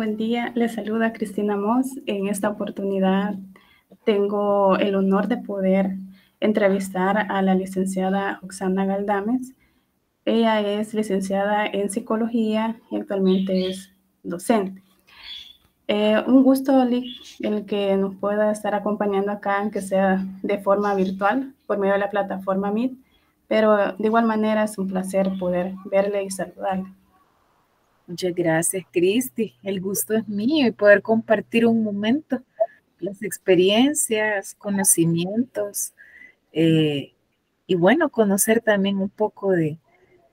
buen día. Les saluda Cristina Moss. En esta oportunidad tengo el honor de poder entrevistar a la licenciada Roxana Galdames. Ella es licenciada en psicología y actualmente es docente. Un gusto, Lick, el que nos pueda estar acompañando acá, aunque sea de forma virtual, por medio de la plataforma Meet, pero de igual manera es un placer poder verle y saludarle. Muchas gracias, Cristi. El gusto es mío y poder compartir un momento, las experiencias, conocimientos y bueno, conocer también un poco de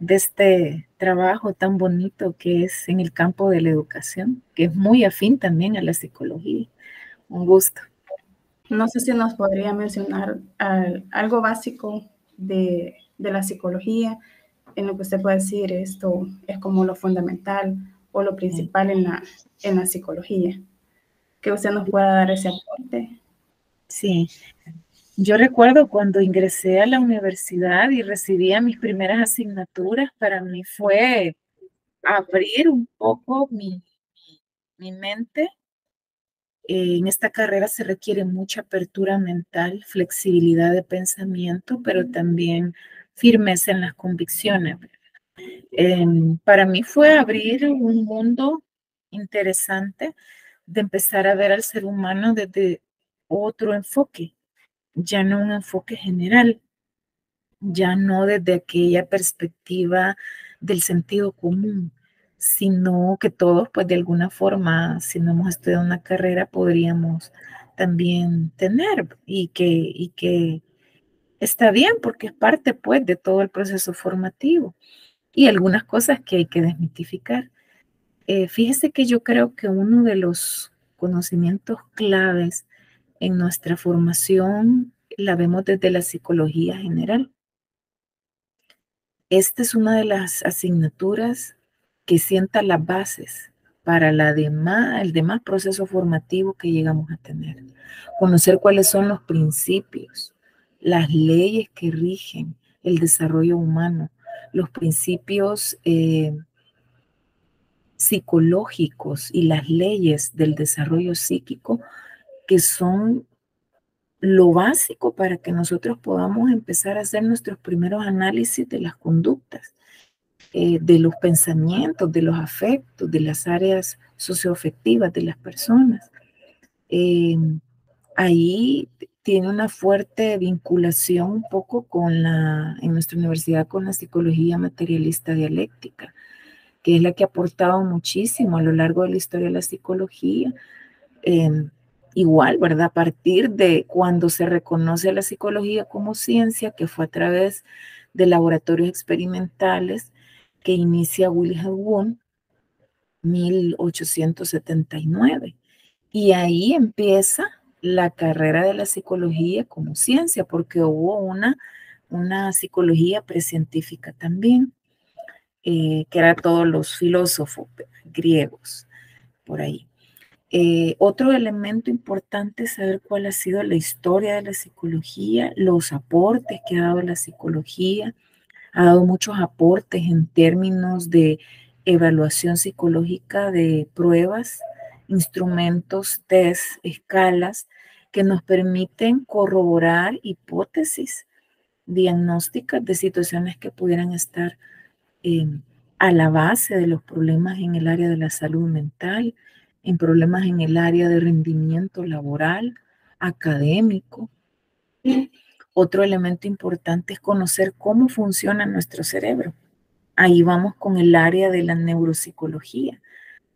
este trabajo tan bonito que es en el campo de la educación, que es muy afín también a la psicología. Un gusto. No sé si nos podría mencionar algo básico de la psicología, en lo que usted puede decir esto es como lo fundamental o lo principal en la psicología. Que usted nos pueda dar ese aporte. Sí, yo recuerdo cuando ingresé a la universidad y recibía mis primeras asignaturas, para mí fue abrir un poco mi mente. En esta carrera se requiere mucha apertura mental, flexibilidad de pensamiento, pero también firmeza en las convicciones. Para mí fue abrir un mundo interesante de empezar a ver al ser humano desde otro enfoque, ya no un enfoque general, ya no desde aquella perspectiva del sentido común, sino que todos, pues de alguna forma, si no hemos estudiado una carrera, podríamos también tener y que está bien porque es parte, pues, de todo el proceso formativo y algunas cosas que hay que desmitificar. Fíjese que yo creo que uno de los conocimientos claves en nuestra formación la vemos desde la psicología general. Esta es una de las asignaturas que sienta las bases para el demás proceso formativo que llegamos a tener. Conocer cuáles son los principios, las leyes que rigen el desarrollo humano, los principios psicológicos y las leyes del desarrollo psíquico que son lo básico para que nosotros podamos empezar a hacer nuestros primeros análisis de las conductas, de los pensamientos, de los afectos, de las áreas socioafectivas de las personas. Ahí tiene una fuerte vinculación un poco en nuestra universidad con la psicología materialista dialéctica, que es la que ha aportado muchísimo a lo largo de la historia de la psicología. Igual, ¿verdad? A partir de cuando se reconoce a la psicología como ciencia, que fue a través de laboratorios experimentales que inicia Wilhelm Wundt, 1879. Y ahí empieza la carrera de la psicología como ciencia, porque hubo una psicología precientífica también, que era todos los filósofos griegos por ahí. Otro elemento importante es saber cuál ha sido la historia de la psicología, los aportes que ha dado la psicología. Ha dado muchos aportes en términos de evaluación psicológica de pruebas, instrumentos, test, escalas que nos permiten corroborar hipótesis diagnósticas de situaciones que pudieran estar eh, a la base de los problemas en el área de la salud mental, en problemas en el área de rendimiento laboral, académico. Otro elemento importante es conocer cómo funciona nuestro cerebro. Ahí vamos con el área de la neuropsicología,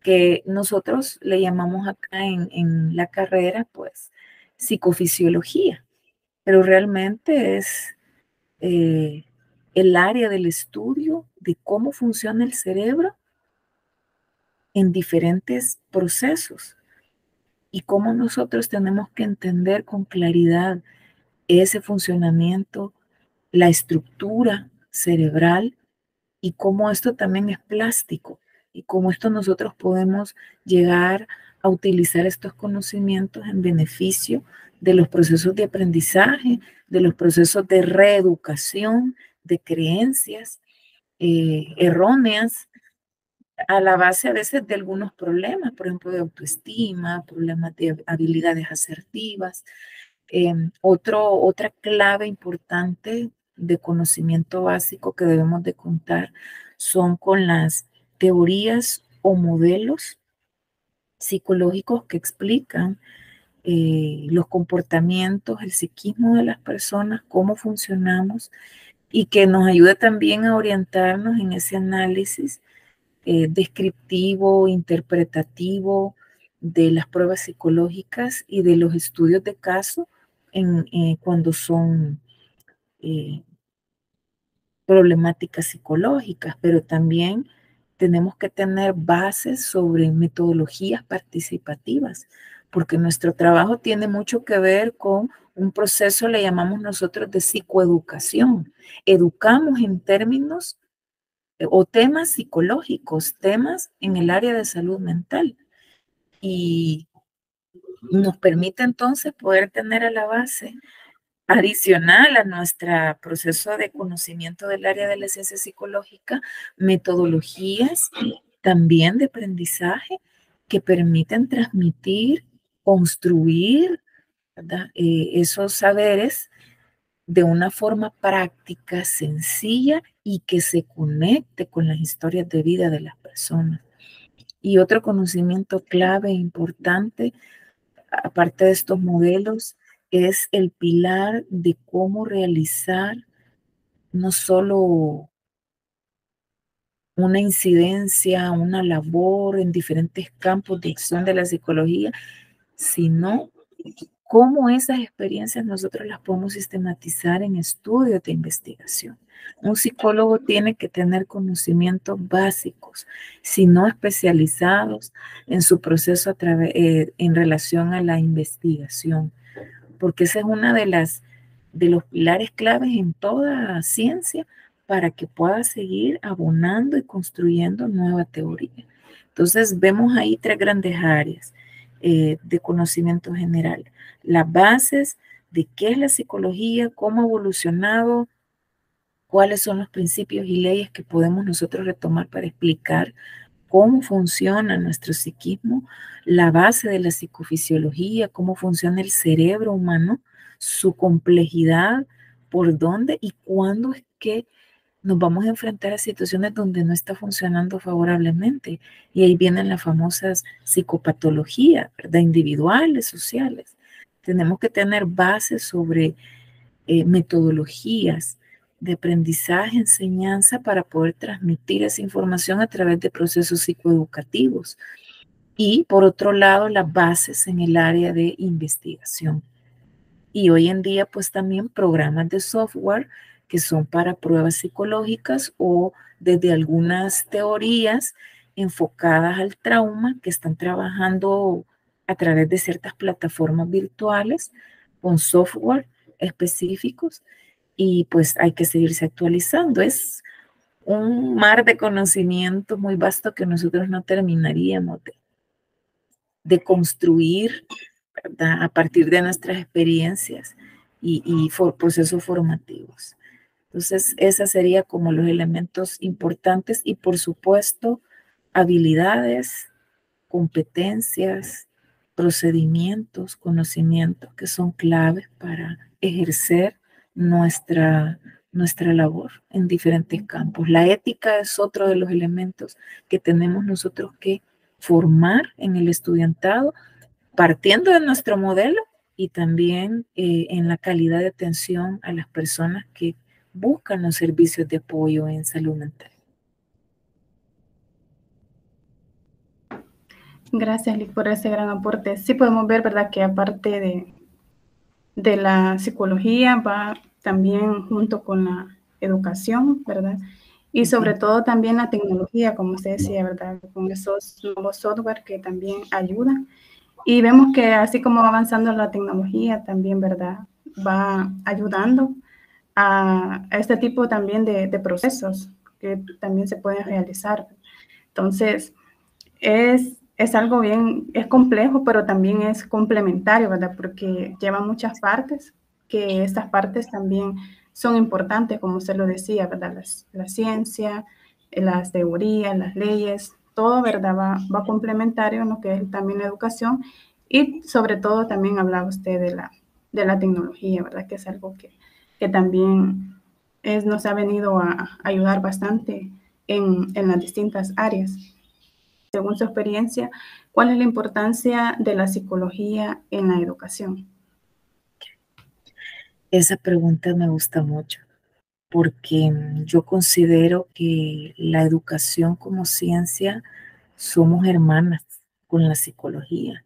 que nosotros le llamamos acá en la carrera, pues, psicofisiología, pero realmente es el área del estudio de cómo funciona el cerebro en diferentes procesos y cómo nosotros tenemos que entender con claridad ese funcionamiento, la estructura cerebral y cómo esto también es plástico y cómo esto nosotros podemos llegar a utilizar estos conocimientos en beneficio de los procesos de aprendizaje, de los procesos de reeducación, de creencias erróneas a la base a veces de algunos problemas, por ejemplo, de autoestima, problemas de habilidades asertivas. Otra clave importante de conocimiento básico que debemos de contar son con las teorías o modelos psicológicos que explican los comportamientos, el psiquismo de las personas, cómo funcionamos y que nos ayuda también a orientarnos en ese análisis descriptivo, interpretativo de las pruebas psicológicas y de los estudios de caso cuando son eh, problemáticas psicológicas, pero también tenemos que tener bases sobre metodologías participativas, porque nuestro trabajo tiene mucho que ver con un proceso, le llamamos nosotros de psicoeducación. Educamos en términos o temas psicológicos, temas en el área de salud mental. Y nos permite entonces poder tener a la base adicional a nuestro proceso de conocimiento del área de la ciencia psicológica, metodologías también de aprendizaje que permiten transmitir, construir, ¿verdad? Esos saberes de una forma práctica, sencilla y que se conecte con las historias de vida de las personas. Y otro conocimiento clave e importante, aparte de estos modelos, es el pilar de cómo realizar no solo una incidencia, una labor en diferentes campos de acción de la psicología, sino cómo esas experiencias nosotros las podemos sistematizar en estudios de investigación. Un psicólogo tiene que tener conocimientos básicos, si no especializados, en su proceso en relación a la investigación, porque esa es una de los pilares claves en toda ciencia para que pueda seguir abonando y construyendo nueva teoría. Entonces, vemos ahí tres grandes áreas de conocimiento general. Las bases de qué es la psicología, cómo ha evolucionado, cuáles son los principios y leyes que podemos nosotros retomar para explicar cómo funciona nuestro psiquismo, la base de la psicofisiología, cómo funciona el cerebro humano, su complejidad, por dónde y cuándo es que nos vamos a enfrentar a situaciones donde no está funcionando favorablemente. Y ahí vienen las famosas psicopatologías, ¿verdad? Individuales, sociales. Tenemos que tener bases sobre metodologías de aprendizaje, enseñanza para poder transmitir esa información a través de procesos psicoeducativos. Y por otro lado, las bases en el área de investigación. Y hoy en día, pues también programas de software que son para pruebas psicológicas o desde algunas teorías enfocadas al trauma que están trabajando a través de ciertas plataformas virtuales con software específicos y pues hay que seguirse actualizando. Es un mar de conocimiento muy vasto que nosotros no terminaríamos de construir, ¿verdad? A partir de nuestras experiencias y procesos formativos. Entonces, esas serían como los elementos importantes y por supuesto, habilidades, competencias, procedimientos, conocimientos que son claves para ejercer nuestra labor en diferentes campos. La ética es otro de los elementos que tenemos nosotros que formar en el estudiantado, partiendo de nuestro modelo y también en la calidad de atención a las personas que buscan los servicios de apoyo en salud mental. Gracias, Liz, por ese gran aporte. Sí podemos ver, ¿verdad?, que aparte de la psicología va también junto con la educación, ¿verdad? Y sobre todo también la tecnología, como usted decía, ¿verdad? Con esos nuevos software que también ayudan. Y vemos que así como va avanzando la tecnología también, ¿verdad? Va ayudando a este tipo también de procesos que también se pueden realizar. Entonces, es algo bien, es complejo, pero también es complementario, ¿verdad? Porque lleva muchas partes, que estas partes también son importantes, como usted lo decía, ¿verdad? La ciencia, las teorías, las leyes, todo, ¿verdad? Va complementario en lo que es también la educación y sobre todo también hablaba usted de la tecnología, ¿verdad? Que es algo que también nos ha venido a ayudar bastante en las distintas áreas. Según su experiencia, ¿cuál es la importancia de la psicología en la educación? Esa pregunta me gusta mucho porque yo considero que la educación como ciencia somos hermanas con la psicología.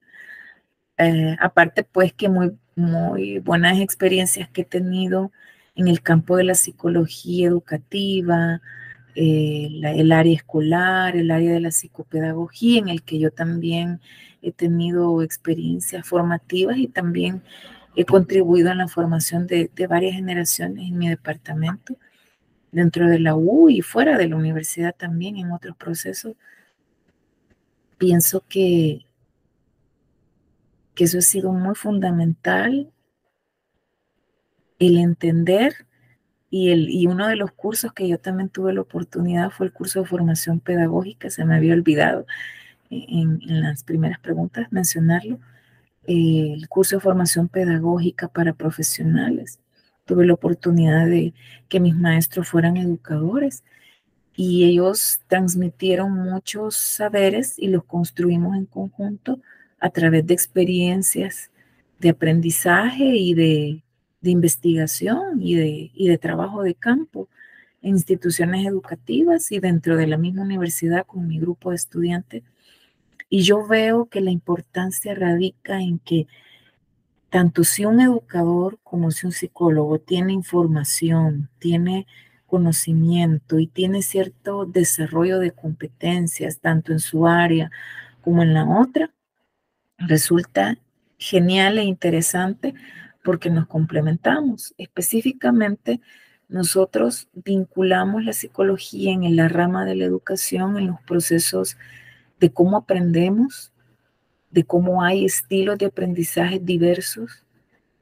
Aparte, pues que muy buenas experiencias que he tenido en el campo de la psicología educativa, el área escolar, el área de la psicopedagogía, en el que yo también he tenido experiencias formativas y también he contribuido en la formación de varias generaciones en mi departamento, dentro de la U y fuera de la universidad también en otros procesos. Pienso que eso ha sido muy fundamental, el entender. Y uno de los cursos que yo también tuve la oportunidad fue el curso de formación pedagógica, se me había olvidado en las primeras preguntas mencionarlo, el curso de formación pedagógica para profesionales. Tuve la oportunidad de que mis maestros fueran educadores y ellos transmitieron muchos saberes y los construimos en conjunto a través de experiencias de aprendizaje de investigación y de trabajo de campo en instituciones educativas y dentro de la misma universidad con mi grupo de estudiantes. Y yo veo que la importancia radica en que tanto si un educador como si un psicólogo tiene información, tiene conocimiento y tiene cierto desarrollo de competencias, tanto en su área como en la otra, resulta genial e interesante porque nos complementamos. Específicamente, nosotros vinculamos la psicología en la rama de la educación, en los procesos de cómo aprendemos, de cómo hay estilos de aprendizaje diversos,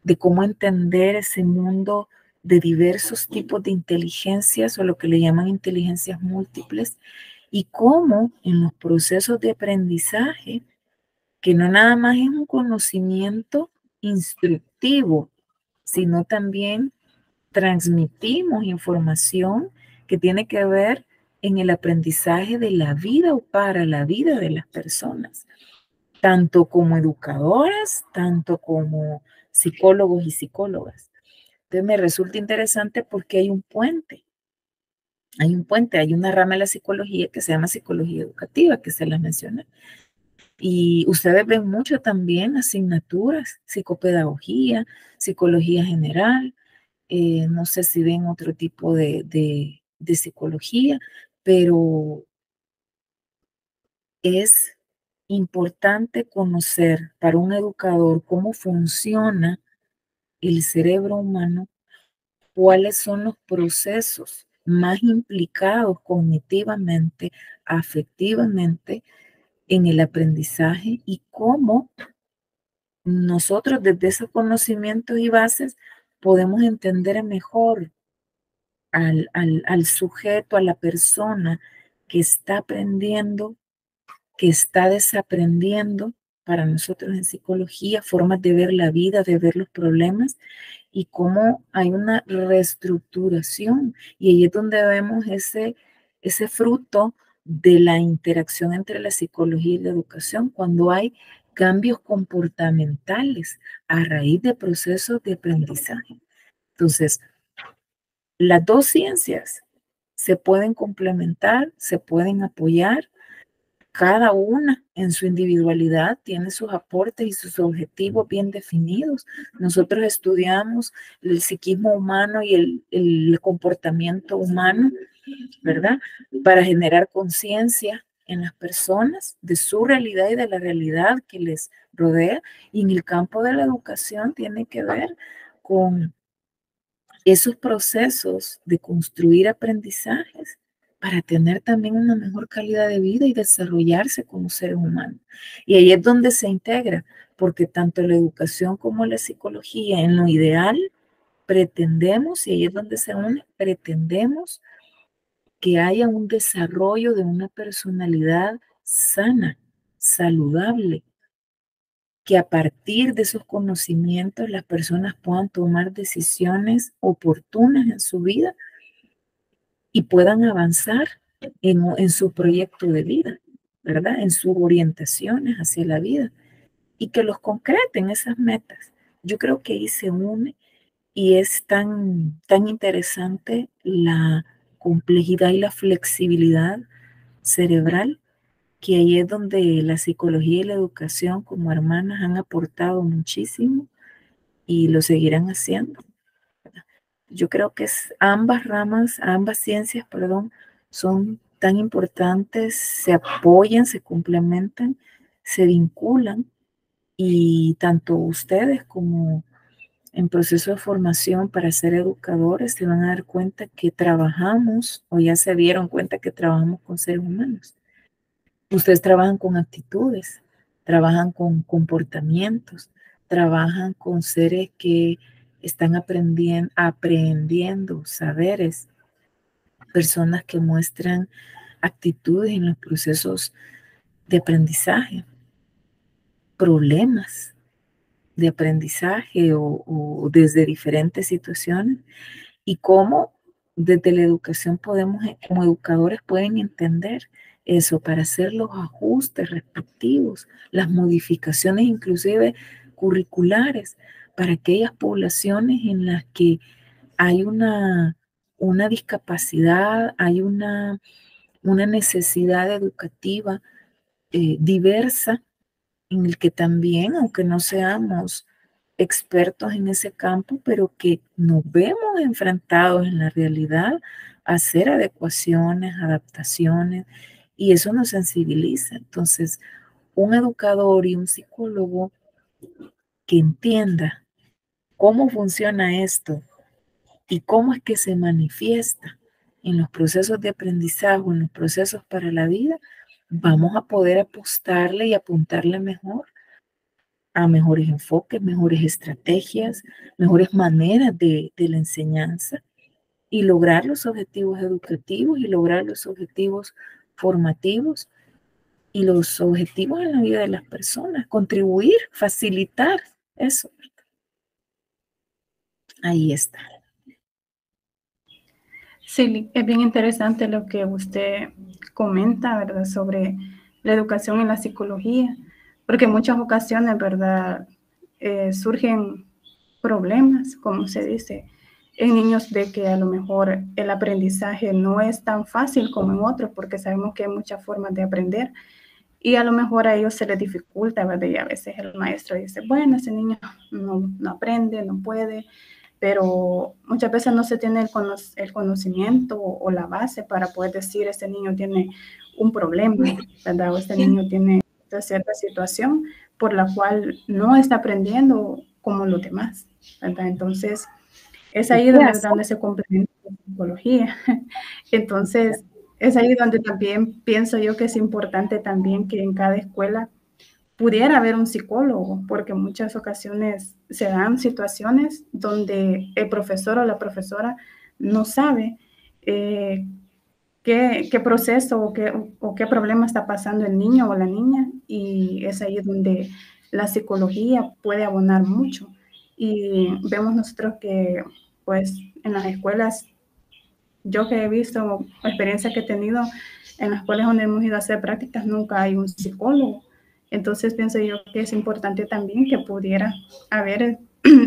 de cómo entender ese mundo de diversos tipos de inteligencias o lo que le llaman inteligencias múltiples y cómo en los procesos de aprendizaje, que no nada más es un conocimiento instructivo, sino también transmitimos información que tiene que ver en el aprendizaje de la vida o para la vida de las personas, tanto como educadoras, tanto como psicólogos y psicólogas. Entonces me resulta interesante porque hay una rama de la psicología que se llama psicología educativa, que se la menciona. Y ustedes ven mucho también asignaturas, psicopedagogía, psicología general, no sé si ven otro tipo de psicología, pero es importante conocer para un educador cómo funciona el cerebro humano, cuáles son los procesos más implicados cognitivamente, afectivamente en el aprendizaje y cómo nosotros desde esos conocimientos y bases podemos entender mejor al sujeto, a la persona que está aprendiendo, que está desaprendiendo. Para nosotros en psicología, formas de ver la vida, de ver los problemas y cómo hay una reestructuración. Y ahí es donde vemos ese fruto de la interacción entre la psicología y la educación, cuando hay cambios comportamentales a raíz de procesos de aprendizaje. Entonces, las dos ciencias se pueden complementar, se pueden apoyar, cada una en su individualidad tiene sus aportes y sus objetivos bien definidos. Nosotros estudiamos el psiquismo humano y el comportamiento humano, ¿verdad? Para generar conciencia en las personas de su realidad y de la realidad que les rodea. Y en el campo de la educación tiene que ver con esos procesos de construir aprendizajes para tener también una mejor calidad de vida y desarrollarse como ser humano. Y ahí es donde se integra, porque tanto la educación como la psicología, en lo ideal, pretendemos, y ahí es donde se une, pretendemos que haya un desarrollo de una personalidad sana, saludable, que a partir de esos conocimientos las personas puedan tomar decisiones oportunas en su vida y puedan avanzar en su proyecto de vida, ¿verdad? En sus orientaciones hacia la vida y que los concreten esas metas. Yo creo que ahí se une y es tan interesante la complejidad y la flexibilidad cerebral, que ahí es donde la psicología y la educación como hermanas han aportado muchísimo y lo seguirán haciendo. Yo creo que ambas ramas, ambas ciencias, perdón, son tan importantes, se apoyan, se complementan, se vinculan y tanto ustedes como en proceso de formación para ser educadores se van a dar cuenta que trabajamos o ya se dieron cuenta que trabajamos con seres humanos. Ustedes trabajan con actitudes, trabajan con comportamientos, trabajan con seres que están aprendiendo saberes, personas que muestran actitudes en los procesos de aprendizaje, problemas de aprendizaje o desde diferentes situaciones y cómo desde la educación podemos, como educadores, pueden entender eso para hacer los ajustes respectivos, las modificaciones inclusive curriculares para aquellas poblaciones en las que hay una discapacidad, hay una necesidad educativa diversa en el que también, aunque no seamos expertos en ese campo, pero que nos vemos enfrentados en la realidad a hacer adecuaciones, adaptaciones, y eso nos sensibiliza. Entonces, un educador y un psicólogo que entienda cómo funciona esto y cómo es que se manifiesta en los procesos de aprendizaje, en los procesos para la vida, vamos a poder apostarle y apuntarle mejor a mejores enfoques, mejores estrategias, mejores maneras de la enseñanza y lograr los objetivos educativos y lograr los objetivos formativos y los objetivos en la vida de las personas, contribuir, facilitar eso. Ahí está. Sí, es bien interesante lo que usted comenta, ¿verdad?, sobre la educación en la psicología, porque en muchas ocasiones, ¿verdad?, surgen problemas, como se dice, en niños de que a lo mejor el aprendizaje no es tan fácil como en otros, porque sabemos que hay muchas formas de aprender y a lo mejor a ellos se les dificulta, ¿verdad? Y a veces el maestro dice, bueno, ese niño no aprende, no puede, pero muchas veces no se tiene el conocimiento o la base para poder decir, este niño tiene un problema, ¿verdad? O este niño tiene esta cierta situación por la cual no está aprendiendo como los demás, ¿verdad? Entonces, es ahí donde se complementa la psicología. Entonces, es ahí donde también pienso yo que es importante también que en cada escuela pudiera haber un psicólogo, porque en muchas ocasiones se dan situaciones donde el profesor o la profesora no sabe qué proceso o qué problema está pasando el niño o la niña, y es ahí donde la psicología puede abonar mucho. Y vemos nosotros que, pues, en las escuelas, yo que he visto, experiencia que he tenido, en las escuelas donde hemos ido a hacer prácticas, nunca hay un psicólogo. Entonces pienso yo que es importante también que pudiera haber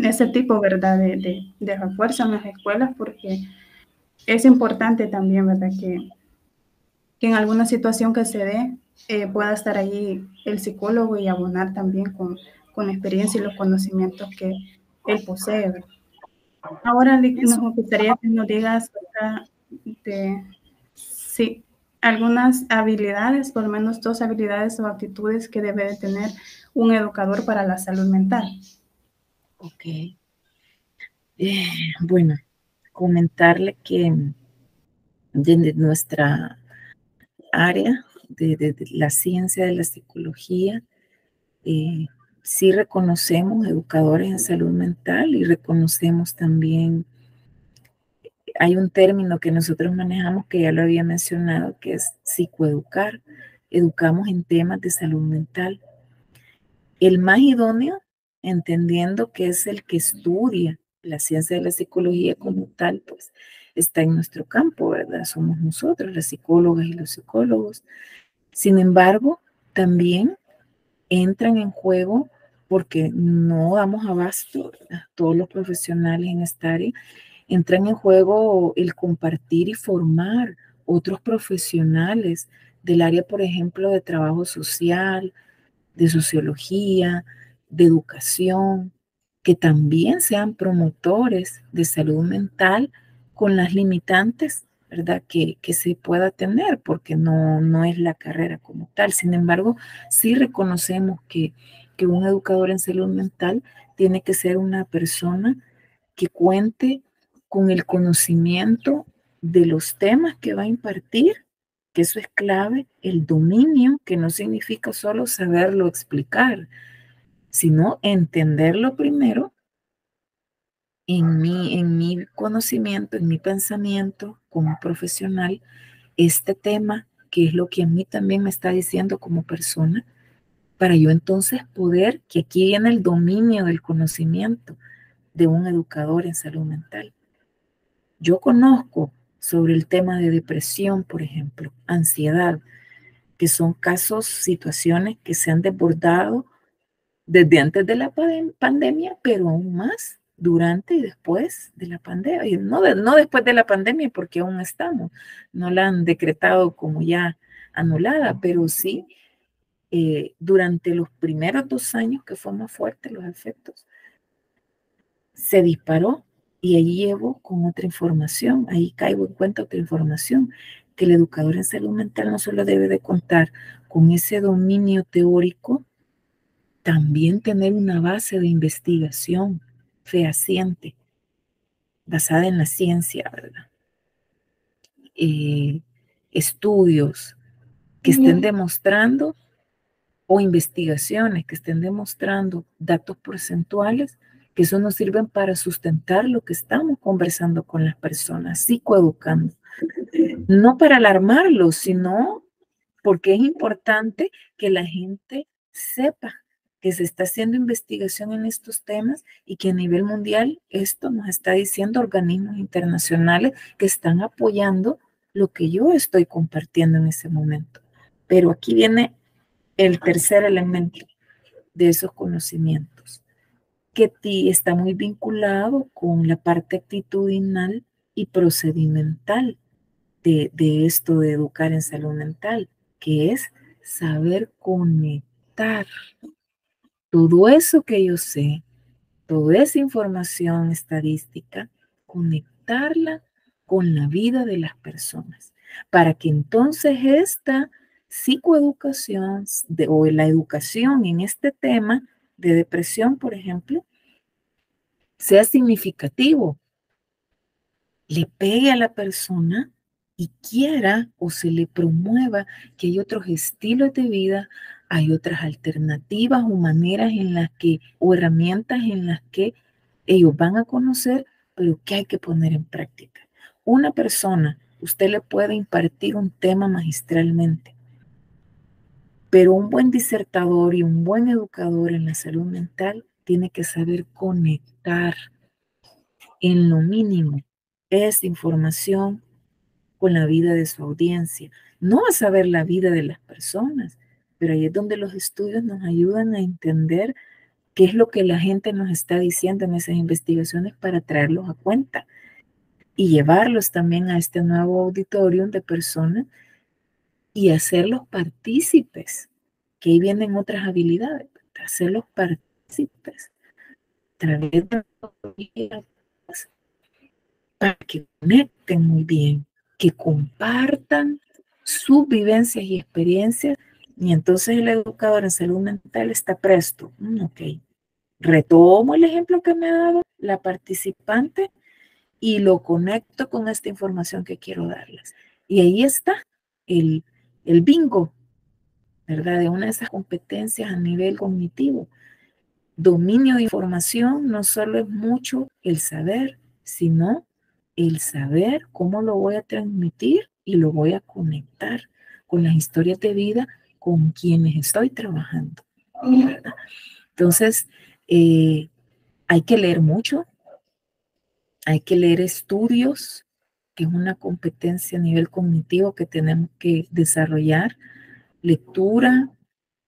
ese tipo, ¿verdad?, de refuerzo en las escuelas, porque es importante también, ¿verdad?, que en alguna situación que se dé pueda estar allí el psicólogo y abonar también con la experiencia y los conocimientos que él posee, ¿verdad? Ahora nos gustaría que nos digas de sí, algunas habilidades, por lo menos 2 habilidades o actitudes que debe de tener un educador para la salud mental. Ok. Bueno, comentarle que desde nuestra área de la ciencia de la psicología, sí reconocemos educadores en salud mental y reconocemos también, hay un término que nosotros manejamos que ya lo había mencionado, que es psicoeducar, educamos en temas de salud mental. El más idóneo, entendiendo que es el que estudia la ciencia de la psicología como tal, pues está en nuestro campo, ¿verdad? Somos nosotros, las psicólogas y los psicólogos. Sin embargo, también entran en juego, porque no damos abasto, ¿verdad? Todos los profesionales en esta área, entran en juego el compartir y formar otros profesionales del área, por ejemplo, de trabajo social, de sociología, de educación, que también sean promotores de salud mental con las limitantes, ¿verdad? Que se pueda tener, porque no es la carrera como tal. Sin embargo, sí reconocemos que un educador en salud mental tiene que ser una persona que cuente con el conocimiento de los temas que va a impartir, que eso es clave, el dominio, que no significa solo saberlo explicar, sino entenderlo primero en mi conocimiento, en mi pensamiento como profesional, este tema, que es lo que a mí también me está diciendo como persona, para yo entonces poder, que aquí viene el dominio del conocimiento de un educador en salud mental. Yo conozco sobre el tema de depresión, por ejemplo, ansiedad, que son casos, situaciones que se han desbordado desde antes de la pandemia, pero aún más durante y después de la pandemia. Y no después de la pandemia, porque aún estamos, no la han decretado como ya anulada, pero sí durante los primeros 2 años que fue más fuerte los efectos, se disparó. Y ahí llevo con otra información, ahí caigo en cuenta otra información, que el educador en salud mental no solo debe de contar con ese dominio teórico, también tener una base de investigación fehaciente, basada en la ciencia, ¿verdad? Estudios que estén demostrando o investigaciones que estén demostrando datos porcentuales, que eso nos sirven para sustentar lo que estamos conversando con las personas, psicoeducando. No para alarmarlos, sino porque es importante que la gente sepa que se está haciendo investigación en estos temas y que a nivel mundial esto nos está diciendo organismos internacionales que están apoyando lo que yo estoy compartiendo en ese momento. Pero aquí viene el tercer elemento de esos conocimientos, que está muy vinculado con la parte actitudinal y procedimental de esto de educar en salud mental, que es saber conectar todo eso que yo sé, toda esa información estadística, conectarla con la vida de las personas, para que entonces esta psicoeducación o la educación en este tema de depresión, por ejemplo, sea significativo, le pegue a la persona y quiera o se le promueva que hay otros estilos de vida, hay otras alternativas o maneras en las que, o herramientas en las que ellos van a conocer, pero que hay que poner en práctica. Una persona, usted le puede impartir un tema magistralmente, pero un buen disertador y un buen educador en la salud mental tiene que saber conectar en lo mínimo esa información con la vida de su audiencia. No va a saber la vida de las personas, pero ahí es donde los estudios nos ayudan a entender qué es lo que la gente nos está diciendo en esas investigaciones para traerlos a cuenta y llevarlos también a este nuevo auditorio de personas y hacerlos partícipes, que ahí vienen otras habilidades, hacerlos partícipes a través de para que conecten muy bien, que compartan sus vivencias y experiencias, y entonces el educador en salud mental está presto. Ok, retomo el ejemplo que me ha dado la participante y lo conecto con esta información que quiero darles. Y ahí está el, el bingo, ¿verdad? De una de esas competencias a nivel cognitivo. Dominio de información no solo es mucho el saber, sino el saber cómo lo voy a transmitir y lo voy a conectar con las historias de vida con quienes estoy trabajando, ¿verdad? Entonces, hay que leer mucho, hay que leer estudios, que es una competencia a nivel cognitivo que tenemos que desarrollar, lectura,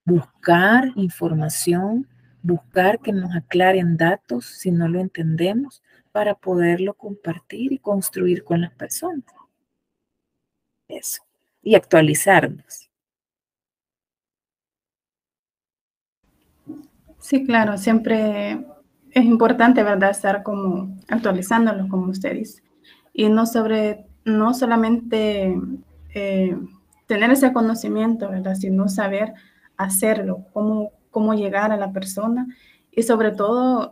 buscar información, buscar que nos aclaren datos si no lo entendemos, para poderlo compartir y construir con las personas. Eso. Y actualizarnos. Sí, claro, siempre es importante, ¿verdad?, estar como actualizándolos, como usted dice. Y no solamente tener ese conocimiento, ¿verdad?, sino saber hacerlo, cómo llegar a la persona y sobre todo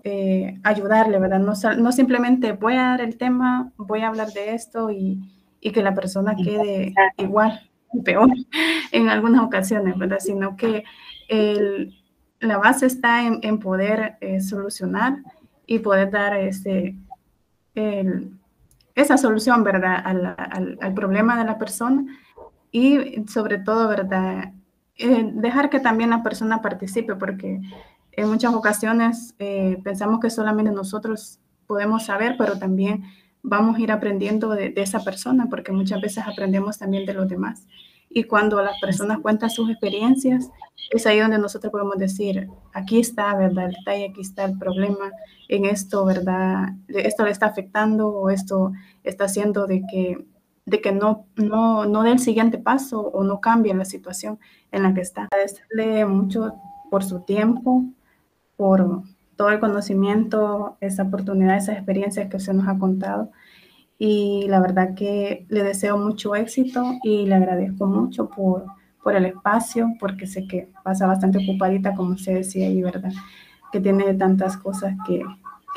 ayudarle, ¿verdad? No simplemente voy a dar el tema, voy a hablar de esto y que la persona quede igual, peor en algunas ocasiones, ¿verdad? Sino que la base está en poder solucionar y poder dar esa solución, ¿verdad?, al problema de la persona y sobre todo, ¿verdad?, dejar que también la persona participe, porque en muchas ocasiones pensamos que solamente nosotros podemos saber, pero también vamos a ir aprendiendo de esa persona, porque muchas veces aprendemos también de los demás. Y cuando las personas cuentan sus experiencias, es ahí donde nosotros podemos decir, aquí está, ¿verdad?, el detalle, aquí está el problema, en esto, ¿verdad?, esto le está afectando o esto está haciendo de que no dé el siguiente paso o no cambie la situación en la que está. Agradecerle mucho por su tiempo, por todo el conocimiento, esa oportunidad, esas experiencias que usted nos ha contado. Y la verdad que le deseo mucho éxito y le agradezco mucho por el espacio, porque sé que pasa bastante ocupadita, como usted decía, y verdad, que tiene tantas cosas que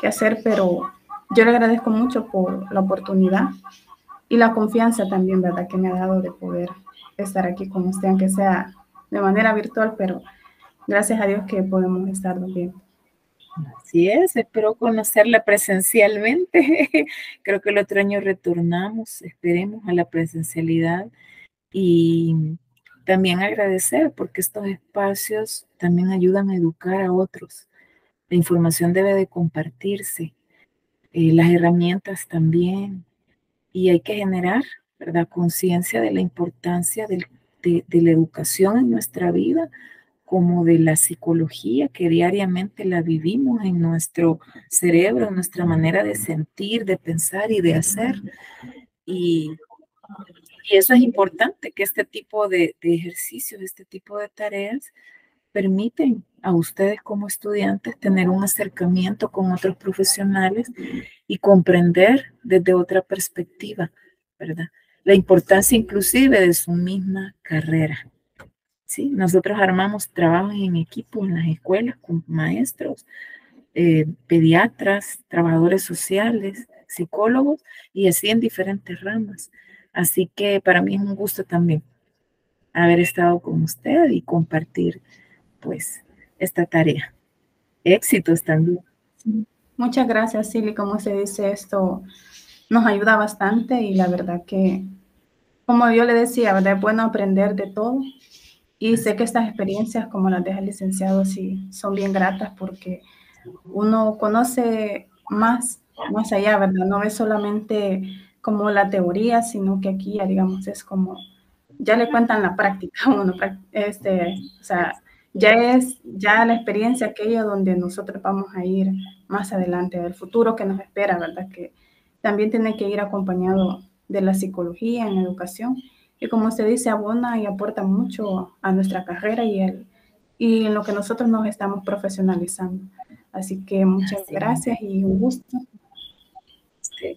hacer, pero yo le agradezco mucho por la oportunidad y la confianza también, ¿verdad?, que me ha dado de poder estar aquí con usted, aunque sea de manera virtual, pero gracias a Dios que podemos estar bien. Así es, espero conocerla presencialmente. Creo que el otro año retornamos, esperemos a la presencialidad y también agradecer porque estos espacios también ayudan a educar a otros. La información debe de compartirse, las herramientas también, y hay que generar, ¿verdad?, conciencia de la importancia de la educación en nuestra vida, como de la psicología que diariamente la vivimos en nuestro cerebro, en nuestra manera de sentir, de pensar y de hacer. Y eso es importante, que este tipo de ejercicios, este tipo de tareas permiten a ustedes como estudiantes tener un acercamiento con otros profesionales y comprender desde otra perspectiva, ¿verdad?, la importancia inclusive de su misma carrera. Sí, nosotros armamos trabajos en equipo en las escuelas con maestros, pediatras, trabajadores sociales, psicólogos y así en diferentes ramas. Así que para mí es un gusto también haber estado con usted y compartir pues esta tarea. Éxitos también. Muchas gracias, Silly. Como se dice, esto nos ayuda bastante y la verdad que, como yo le decía, ¿verdad?, es bueno aprender de todo. Y sé que estas experiencias, como las deja el licenciado, sí son bien gratas porque uno conoce más allá, ¿verdad? No es solamente como la teoría, sino que aquí ya, digamos, es como, ya le cuentan la práctica a uno, o sea, ya la experiencia aquella donde nosotros vamos a ir más adelante, del futuro que nos espera, ¿verdad? Que también tiene que ir acompañado de la psicología en la educación. Y como usted dice, abona y aporta mucho a nuestra carrera y en lo que nosotros nos estamos profesionalizando. Así que muchas gracias y un gusto.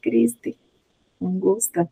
Cristi, un gusto.